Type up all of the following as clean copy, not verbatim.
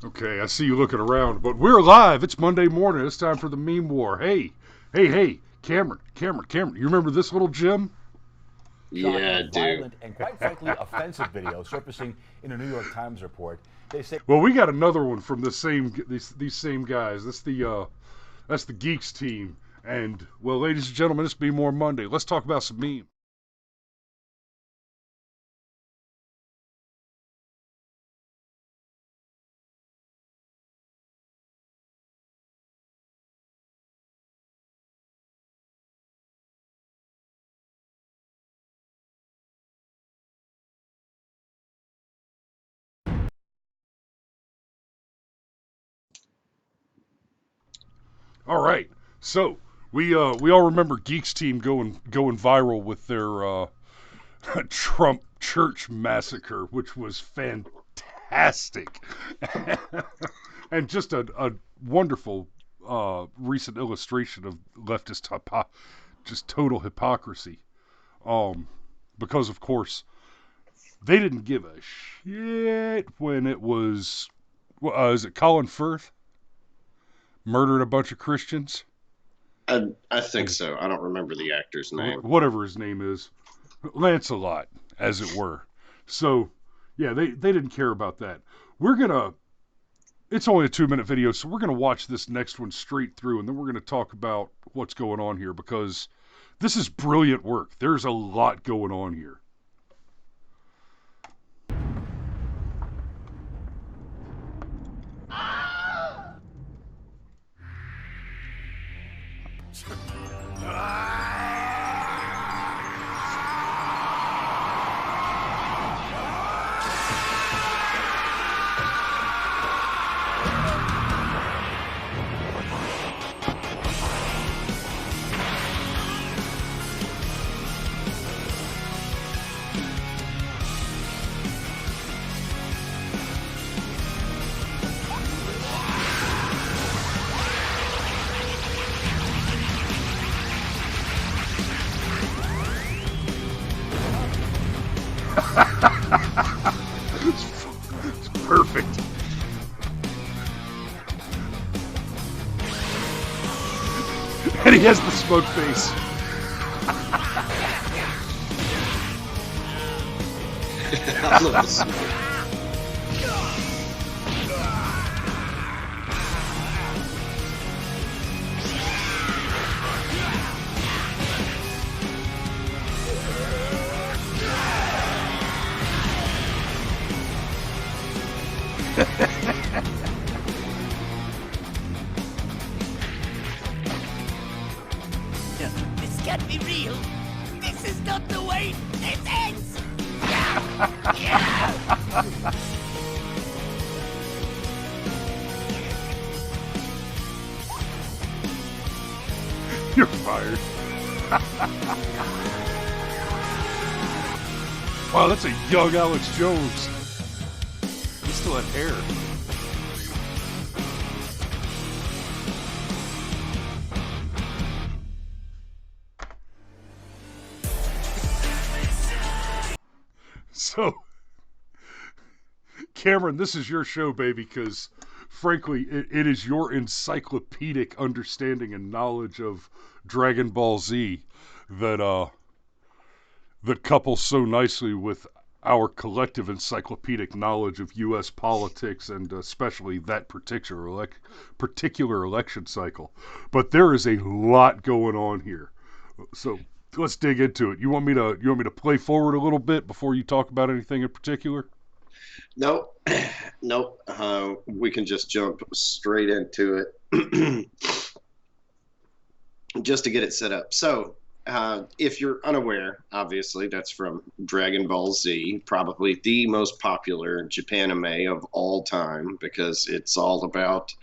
Okay, I see you looking around, but we're live. It's Monday morning. It's time for the meme war. Hey, Cameron. You remember this little gem? Yeah, Shocking, dude. violent, and quite frankly offensive video surfacing in a New York Times report. They say, Well, we got another one from the same these same guys. That's the Geekz team. And well, ladies and gentlemen, it's Be More Monday. Let's talk about some memes. All right, so we all remember Geek's team going viral with their Trump Church Massacre, which was fantastic, and just a wonderful recent illustration of leftist just total hypocrisy. Um, because of course they didn't give a shit when it was, is it Colin Firth murdering a bunch of Christians? I think so. I don't remember the actor's name. Whatever his name is, Lancelot, as it were. So, yeah, they didn't care about that. It's only a 2-minute video, so we're gonna watch this next one straight through, and then we're gonna talk about what's going on here, because this is brilliant work. There's a lot going on here. It's perfect. And he has the smoke face. I love this. This can't be real. This is not the way it ends. You're fired. Wow, that's a young Alex Jones. He still had hair. So, Cameron, this is your show, baby, because frankly, it is your encyclopedic understanding and knowledge of Dragon Ball Z that couples so nicely with our collective encyclopedic knowledge of U.S. politics, and especially that particular election cycle. But there is a lot going on here, so let's dig into it. You want me to play forward a little bit before you talk about anything in particular? Nope. Nope. We can just jump straight into it. Just to get it set up. So, if you're unaware, obviously, that's from Dragon Ball Z, probably the most popular Japan anime of all time, because it's all about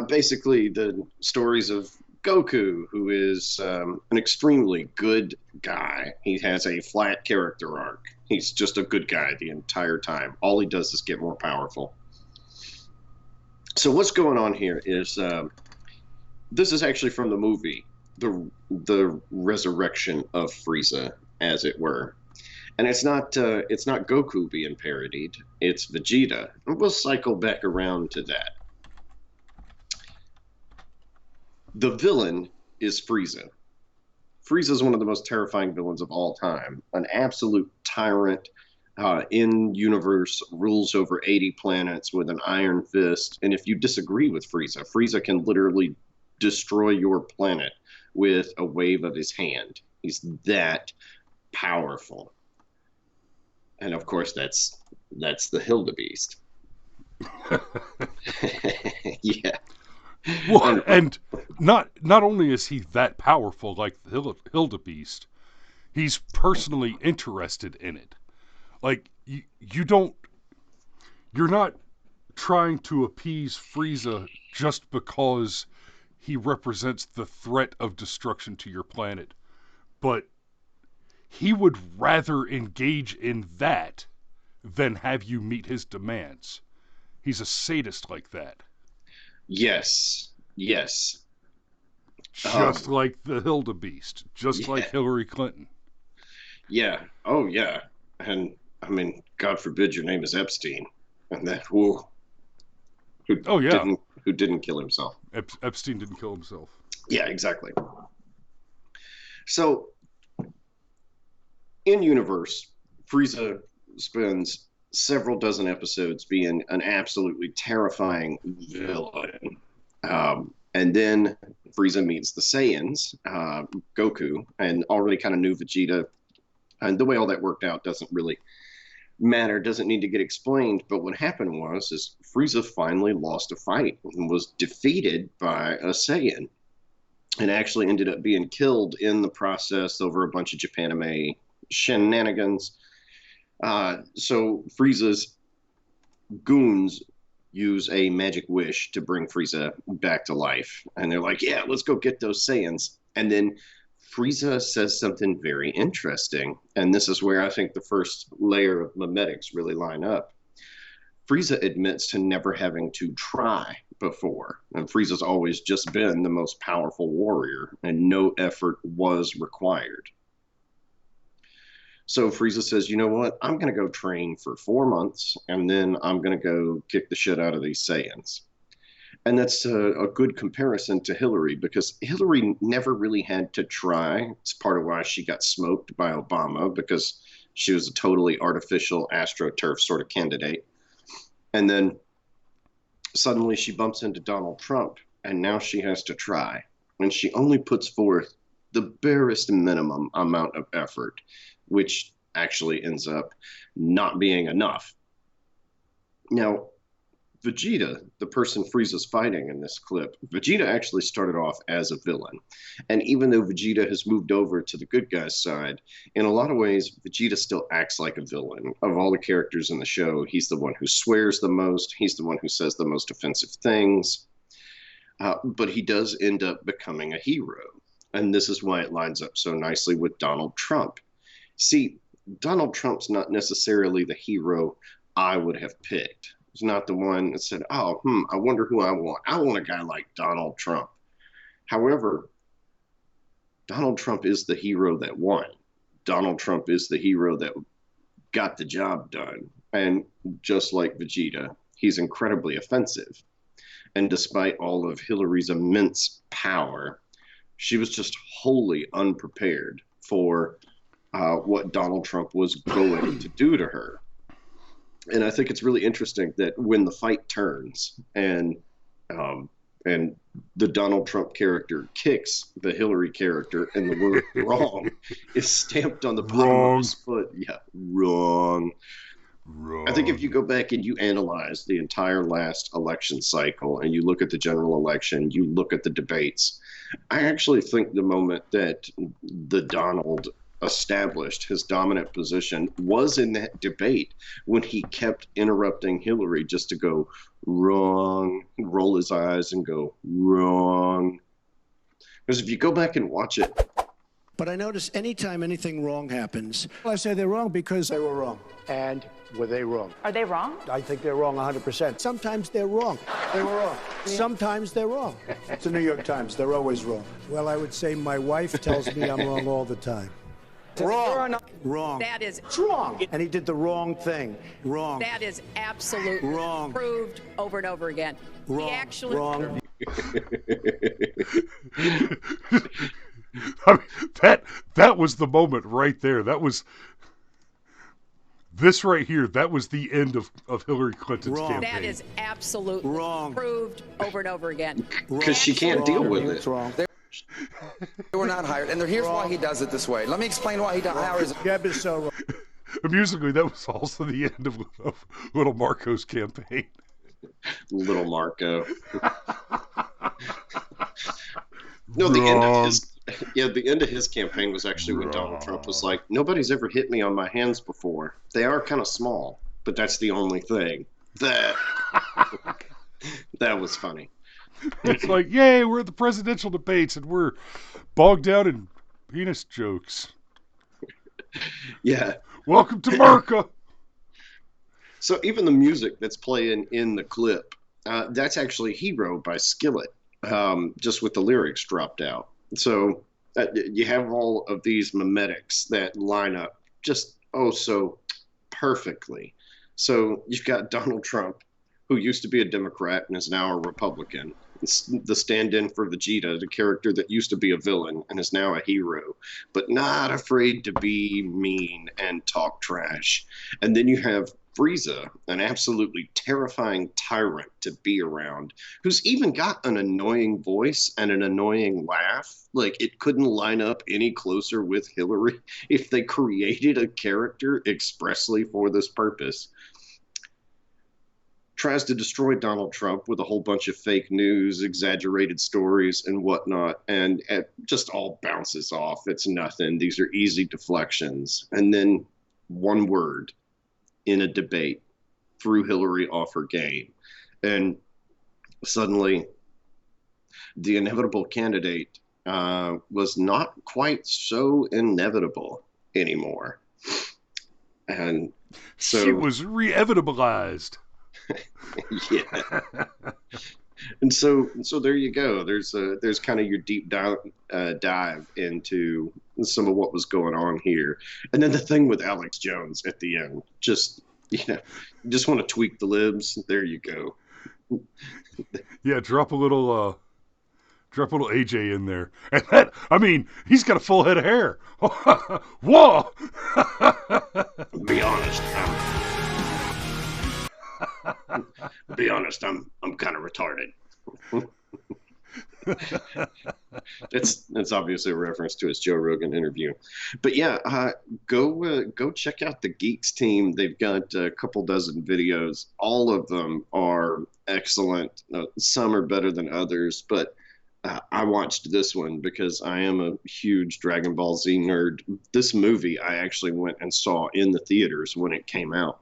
basically the stories of Goku, who is an extremely good guy. He has a flat character arc. He's just a good guy the entire time. All he does is get more powerful. So what's going on here is this is actually from the movie, the resurrection of Frieza, as it were. And it's not Goku being parodied, it's Vegeta. And we'll cycle back around to that. The villain is Frieza. Frieza is one of the most terrifying villains of all time. An absolute tyrant, in universe, rules over 80 planets with an iron fist. And if you disagree with Frieza, Frieza can literally destroy your planet with a wave of his hand. He's that powerful. And of course, that's the Hildebeest. Yeah. Well, and not only is he that powerful like the Hildebeest, he's personally interested in it. Like, you're not trying to appease Frieza just because he represents the threat of destruction to your planet, but he would rather engage in that than have you meet his demands. He's a sadist like that. Yes. Just like the Hildebeest. Just like Hillary Clinton. Yeah. Oh, yeah. And, I mean, God forbid your name is Epstein. And that, who didn't kill himself. Epstein didn't kill himself. Yeah, exactly. So, in universe, Frieza spends several dozen episodes being an absolutely terrifying villain. And then Frieza meets the Saiyans, Goku, and already kind of knew Vegeta. And the way all that worked out doesn't really matter, doesn't need to get explained. But what happened was Frieza finally lost a fight and was defeated by a Saiyan, and actually ended up being killed in the process over a bunch of Japanime shenanigans. So Frieza's goons use a magic wish to bring Frieza back to life. And they're like, yeah, let's go get those Saiyans. And then Frieza says something very interesting. And this is where I think the first layer of memetics really line up. Frieza admits to never having to try before. And Frieza's always just been the most powerful warrior, and no effort was required. So Frieza says, you know what? I'm going to go train for 4 months, and then I'm going to go kick the shit out of these Saiyans. And that's a good comparison to Hillary, because Hillary never really had to try. It's part of why she got smoked by Obama, because she was a totally artificial AstroTurf sort of candidate. And then suddenly she bumps into Donald Trump, and now she has to try. And she only puts forth the barest minimum amount of effort, which actually ends up not being enough. Now, Vegeta, the person Frieza's fighting in this clip, Vegeta actually started off as a villain. And even though Vegeta has moved over to the good guy's side, in a lot of ways, Vegeta still acts like a villain. Of all the characters in the show, he's the one who swears the most. He's the one who says the most offensive things. But he does end up becoming a hero. And this is why it lines up so nicely with Donald Trump. See, Donald Trump's not necessarily the hero I would have picked. He's not the one that said, I wonder who I want. I want a guy like Donald Trump. However, Donald Trump is the hero that won. Donald Trump is the hero that got the job done. And just like Vegeta, he's incredibly offensive. And despite all of Hillary's immense power, she was just wholly unprepared for what Donald Trump was going to do to her. And I think it's really interesting that when the fight turns and the Donald Trump character kicks the Hillary character, and the word wrong is stamped on the bottom of his foot. Yeah, wrong. I think if you go back and you analyze the entire last election cycle, and you look at the general election, you look at the debates, I actually think the moment that the Donald established his dominant position was in that debate, when he kept interrupting Hillary just to go wrong, roll his eyes and go wrong. Because if you go back and watch it. But I notice anytime anything wrong happens, I say they're wrong because they were wrong. And were they wrong? Are they wrong? I think they're wrong 100%. Sometimes they're wrong. They were wrong. Sometimes they're wrong. It's the New York Times. They're always wrong. Well, I would say my wife tells me I'm wrong all the time. Wrong. Wrong. That is wrong. And he did the wrong thing. Wrong. That is absolutely Wrong. proved over and over again. Wrong. He actually Wrong. I mean, that was the moment right there. That was this right here. That was the end of Hillary Clinton's Wrong. campaign. that is absolutely Wrong. proved over and over again. Because she can't deal with it. Wrong. They were not hired, and here's why he does it this way. Let me explain why he hires. Geb is so wrong. Amusingly, that was also the end of Little Marco's campaign. Little Marco. No, the end of his campaign was actually when Donald Trump was like, nobody's ever hit me on my hands before. They are kind of small, but that's the only thing. That was funny. It's like, yay, we're at the presidential debates and we're bogged down in penis jokes. Yeah. Welcome to America. So even the music that's playing in the clip, that's actually Hero by Skillet, just with the lyrics dropped out. So you have all of these memetics that line up just so perfectly. So you've got Donald Trump, who used to be a Democrat and is now a Republican. It's the stand-in for Vegeta, the character that used to be a villain and is now a hero, but not afraid to be mean and talk trash. And then you have Frieza, an absolutely terrifying tyrant to be around, who's even got an annoying voice and an annoying laugh. Like, it couldn't line up any closer with Hillary if they created a character expressly for this purpose. Tries to destroy Donald Trump with a whole bunch of fake news, exaggerated stories, and whatnot, and it just all bounces off. It's nothing. These are easy deflections. And then one word in a debate threw Hillary off her game. And suddenly, the inevitable candidate was not quite so inevitable anymore. And so she was re-evitabilized. Yeah. And so there you go. There's kind of your deep dive into some of what was going on here. And then the thing with Alex Jones at the end, just want to tweak the libs. There you go. Yeah, drop a little AJ in there. And that, I mean, he's got a full head of hair. Whoa! Be honest, I'm kind of retarded. That's obviously a reference to his Joe Rogan interview. But yeah, go check out the Geekz team. They've got a couple dozen videos. All of them are excellent. Some are better than others, but I watched this one because I am a huge Dragon Ball Z nerd. This movie I actually went and saw in the theaters when it came out.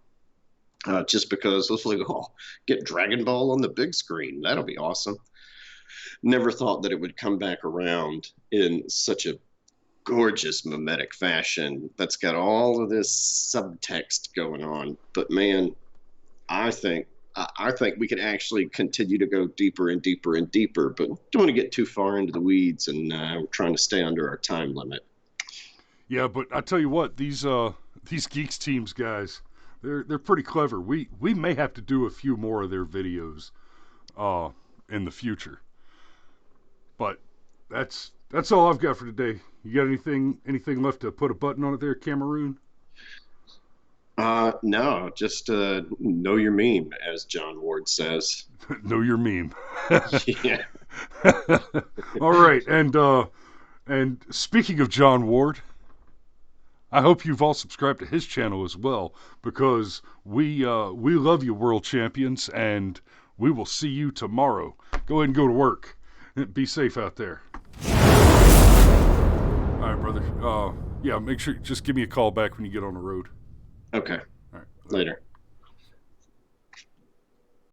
Just because I was like, get Dragon Ball on the big screen. That'll be awesome. Never thought that it would come back around in such a gorgeous mimetic fashion that's got all of this subtext going on. But man, I think we could actually continue to go deeper and deeper and deeper, but don't want to get too far into the weeds, and we're trying to stay under our time limit. Yeah, but I tell you what, these Geekz teams guys, they're pretty clever. We may have to do a few more of their videos in the future. But that's all I've got for today. You got anything left to put a button on it there, Cameroon? No, just know your meme, as John Ward says. Know your meme. Yeah. All right, and speaking of John Ward, I hope you've all subscribed to his channel as well, because we love you, world champions, and we will see you tomorrow. Go ahead and go to work. Be safe out there. All right, brother. Yeah, make sure, just give me a call back when you get on the road. Okay. All right. Later.